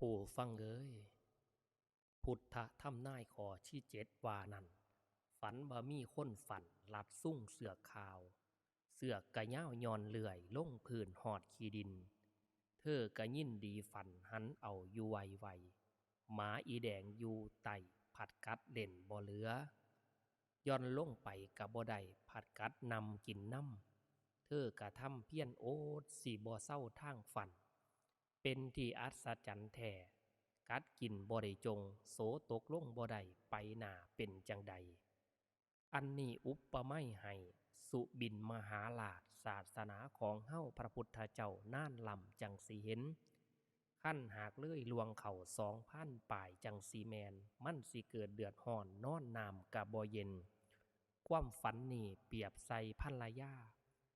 ผู้ฟังเอ้ยพุทธธรรมนายขอที่7ว่านั่นฝันบ่มีคนฝันลัดซุ่งเสือกขาวเสือกกะย่าวยอนเลื่อยลงพื้นหอดขี้ดินเธอกะยินดีฝันหันเอาอยู่ไวไวหมาอีแดงอยู่ไตผัดกัดเล่นบ่เหลือย่อนลงไปกะบ่ได้ผัดกัดนำกินน้ำเธอกะทำเพี้ยนโอดสิบ่เศร้าทางฝันเป็นที่อัศจรรย์แท้กัดกินบ่ได้จงโสตกลงบ่ได้ไปหน้าเป็นจังใดอันนี้อุปไมยให้สุบินมหาราชศาสนาของเฮ้าพระพุทธเจ้าน่านลำจังสิเห็นขั้นหากเลยลวงเข่า2,000ป่ายจังสีแมนมันสิเกิดเดือดห่อนนอนนามกะบ่เย็นความฝันนี่เปรียบใส่ภรรยา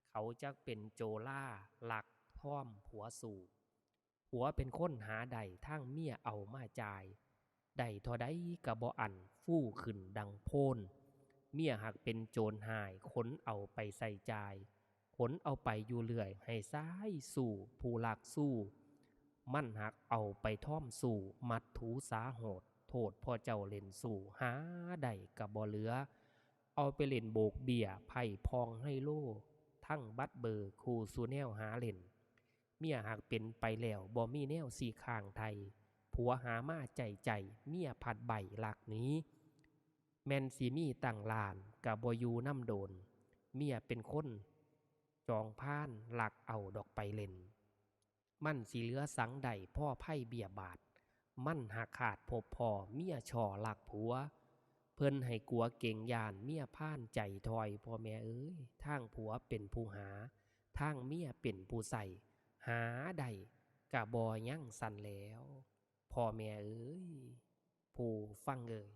เขาจักเป็นโจล่าหลักท่อมผัวสู่ผัวเป็นคนหาใดทั้งเมียเอามาจ่ายใดทอใดกะบ่อันฟู่ขึ้นดังโพนเมียหักเป็นโจรหายขนเอาไปใส่จ่ายขนเอาไปอยู่เรื่อยให้ซ้ายสู่ผู้หลักสู้มั่นหักเอาไปท่อมสู่มัดถูสาโหดโทษพ่อเจ้าเล่นสู่หาใดกะบ่เหลือเอาไปเล่นโบกเบี้ยไพ่พองให้โล่ทั้งบัดเบอร์คู่สู่แนวหาเล่นเมียหากเป็นไปแล้วบ่มีแนวสี่ข้างไทยผัวหามาใจเมียผัดใบหลักนี้แม่นสิมีตั้งลานกะบ่อยู่น้ำโดนเมียเป็นคนจองพานหลักเอาดอกไปเล่นมันสิเหลือสังใดพ่อไพ่เบียบาทมันหากขาดพบพ่อเมียช่อหลักผัวเพิ่นให้กลัวเก่งยานเมียพ่านใจถอยพ่อแม่เอ้ยทางผัวเป็นผู้หาทางเมียเป็นผู้ใส่หาใดกะบ่ยั่งสั่นแล้วพ่อแม่เอ้ยผู้ฟังเอ้ย